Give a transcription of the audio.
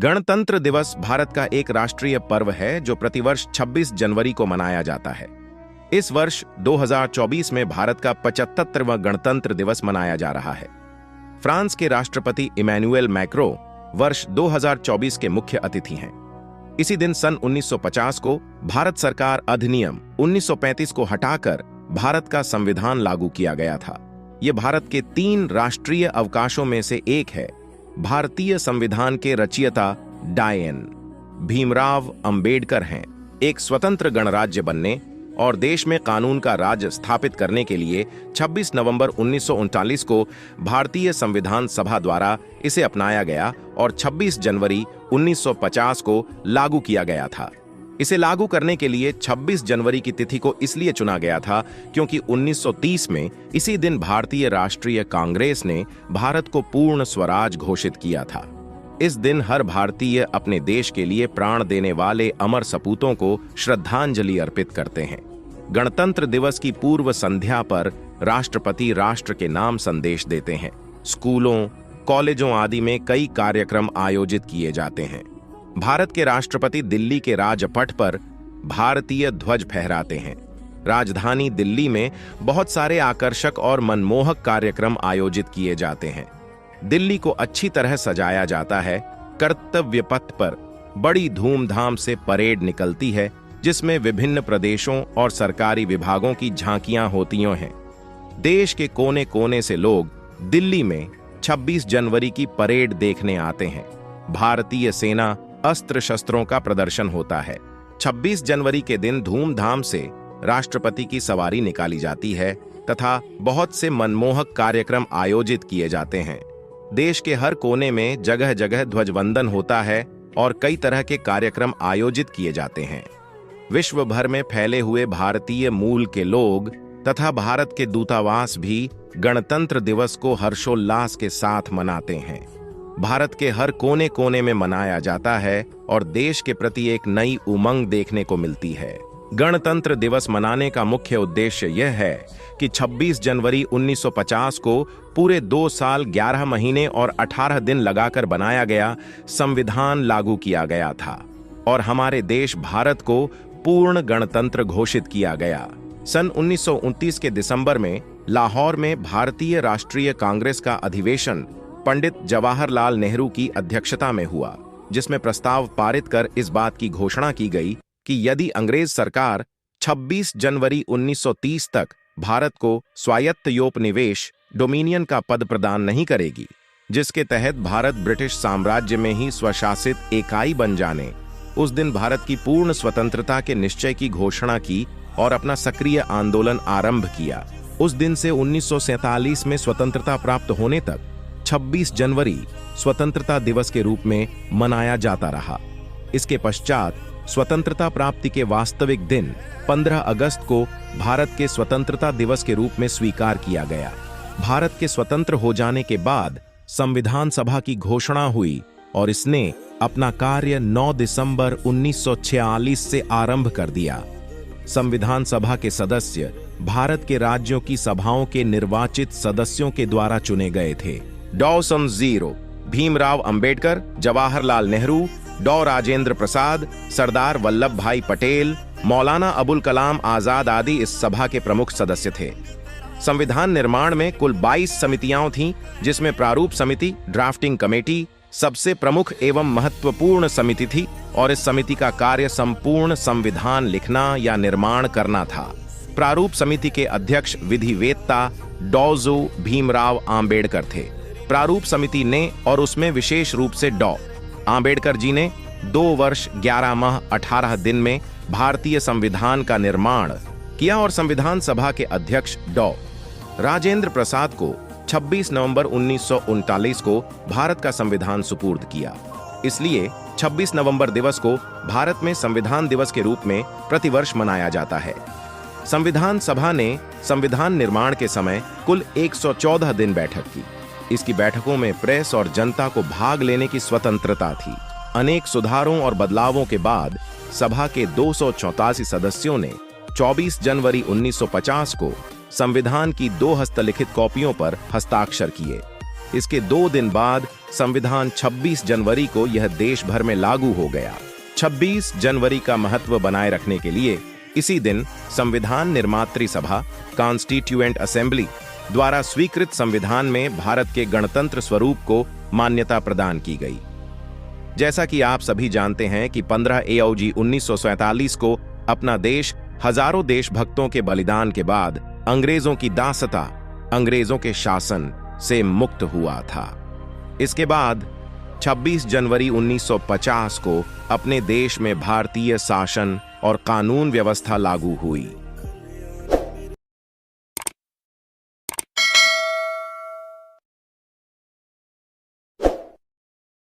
गणतंत्र दिवस भारत का एक राष्ट्रीय पर्व है जो प्रतिवर्ष 26 जनवरी को मनाया जाता है। इस वर्ष 2024 में भारत का 75वां गणतंत्र दिवस मनाया जा रहा है। फ्रांस के राष्ट्रपति इमैनुएल मैक्रो वर्ष 2024 के मुख्य अतिथि हैं। इसी दिन सन 1950 को भारत सरकार अधिनियम 1935 को हटाकर भारत का संविधान लागू किया गया था। यह भारत के 3 राष्ट्रीय अवकाशों में से एक है। भारतीय संविधान के रचयिता डायन भीमराव अंबेडकर हैं। एक स्वतंत्र गणराज्य बनने और देश में कानून का राज स्थापित करने के लिए 26 नवंबर 1939 को भारतीय संविधान सभा द्वारा इसे अपनाया गया और 26 जनवरी 1950 को लागू किया गया था। इसे लागू करने के लिए 26 जनवरी की तिथि को इसलिए चुना गया था क्योंकि 1930 में इसी दिन भारतीय राष्ट्रीय कांग्रेस ने भारत को पूर्ण स्वराज घोषित किया था। इस दिन हर भारतीय अपने देश के लिए प्राण देने वाले अमर सपूतों को श्रद्धांजलि अर्पित करते हैं। गणतंत्र दिवस की पूर्व संध्या पर राष्ट्रपति राष्ट्र के नाम संदेश देते हैं। स्कूलों, कॉलेजों आदि में कई कार्यक्रम आयोजित किए जाते हैं। भारत के राष्ट्रपति दिल्ली के राजपथ पर भारतीय ध्वज फहराते हैं। राजधानी दिल्ली में बहुत सारे आकर्षक और मनमोहक कार्यक्रम आयोजित किए जाते हैं। दिल्ली को अच्छी तरह सजाया जाता है। कर्तव्य पथ पर बड़ी धूमधाम से परेड निकलती है जिसमें विभिन्न प्रदेशों और सरकारी विभागों की झांकियां होती हैं। देश के कोने कोने से लोग दिल्ली में 26 जनवरी की परेड देखने आते हैं। भारतीय सेना अस्त्र शस्त्रों का प्रदर्शन होता है। 26 जनवरी के दिन धूमधाम से राष्ट्रपति की सवारी निकाली जाती है तथा बहुत से मनमोहक कार्यक्रम आयोजित किए जाते हैं। देश के हर कोने में जगह जगह ध्वजवंदन होता है और कई तरह के कार्यक्रम आयोजित किए जाते हैं। विश्व भर में फैले हुए भारतीय मूल के लोग तथा भारत के दूतावास भी गणतंत्र दिवस को हर्षोल्लास के साथ मनाते हैं। भारत के हर कोने कोने में मनाया जाता है और देश के प्रति एक नई उमंग देखने को मिलती है। गणतंत्र दिवस मनाने का मुख्य उद्देश्य यह है कि 26 जनवरी 1950 को पूरे 2 साल 11 महीने और 18 दिन लगाकर बनाया गया संविधान लागू किया गया था और हमारे देश भारत को पूर्ण गणतंत्र घोषित किया गया। सन 1929 के दिसंबर में लाहौर में भारतीय राष्ट्रीय कांग्रेस का अधिवेशन पंडित जवाहरलाल नेहरू की अध्यक्षता में हुआ, जिसमें प्रस्ताव पारित कर इस बात की घोषणा की गई कि यदि अंग्रेज सरकार 26 जनवरी 1930 तक भारत को स्वायत्तोपनिवेश डोमिनियन का पद प्रदान नहीं करेगी, जिसके तहत भारत ब्रिटिश साम्राज्य में ही स्वशासित इकाई बन जाने, उस दिन भारत की पूर्ण स्वतंत्रता के निश्चय की घोषणा की और अपना सक्रिय आंदोलन आरंभ किया। उस दिन से 1947 में स्वतंत्रता प्राप्त होने तक 26 जनवरी स्वतंत्रता दिवस के रूप में मनाया जाता रहा। इसके पश्चात स्वतंत्रता प्राप्ति के वास्तविक दिन 15 अगस्त को भारत के स्वतंत्रता दिवस के रूप में स्वीकार किया गया। भारत के स्वतंत्र हो जाने के बाद संविधान सभा की घोषणा हुई और इसने अपना कार्य 9 दिसंबर 1946 से आरंभ कर दिया। संविधान सभा के सदस्य भारत के राज्यों की सभाओं के निर्वाचित सदस्यों के द्वारा चुने गए थे। डॉ. 0 भीमराव अंबेडकर, जवाहरलाल नेहरू, डॉ. राजेंद्र प्रसाद, सरदार वल्लभ भाई पटेल, मौलाना अबुल कलाम आजाद आदि इस सभा के प्रमुख सदस्य थे। संविधान निर्माण में कुल 22 समितियां थीं, जिसमें प्रारूप समिति, ड्राफ्टिंग कमेटी सबसे प्रमुख एवं महत्वपूर्ण समिति थी और इस समिति का कार्य संपूर्ण संविधान लिखना या निर्माण करना था। प्रारूप समिति के अध्यक्ष विधिवेत्ता डॉ. भीमराव आंबेडकर थे। प्रारूप समिति ने और उसमें विशेष रूप से डॉ. आंबेडकर जी ने 2 वर्ष 11 माह 18 दिन में भारतीय संविधान का निर्माण किया और संविधान सभा के अध्यक्ष डॉ. राजेंद्र प्रसाद को 26 नवंबर 1939 को भारत का संविधान सुपुर्द किया। इसलिए 26 नवंबर दिवस को भारत में संविधान दिवस के रूप में प्रतिवर्ष मनाया जाता है। संविधान सभा ने संविधान निर्माण के समय कुल 114 दिन बैठक की। इसकी बैठकों में प्रेस और जनता को भाग लेने की स्वतंत्रता थी। अनेक सुधारों और बदलावों के बाद सभा के 284 सदस्यों ने 24 जनवरी 1950 को संविधान की 2 हस्तलिखित कॉपियों पर हस्ताक्षर किए। इसके 2 दिन बाद संविधान 26 जनवरी को यह देश भर में लागू हो गया। 26 जनवरी का महत्व बनाए रखने के लिए इसी दिन संविधान निर्मात्री सभा कॉन्स्टिट्यूएंट असेंबली द्वारा स्वीकृत संविधान में भारत के गणतंत्र स्वरूप को मान्यता प्रदान की गई। जैसा कि आप सभी जानते हैं कि 15 अगस्त 1947 को अपना देश हजारों देशभक्तों के बलिदान के बाद अंग्रेजों की दासता, अंग्रेजों के शासन से मुक्त हुआ था। इसके बाद 26 जनवरी 1950 को अपने देश में भारतीय शासन और कानून व्यवस्था लागू हुई।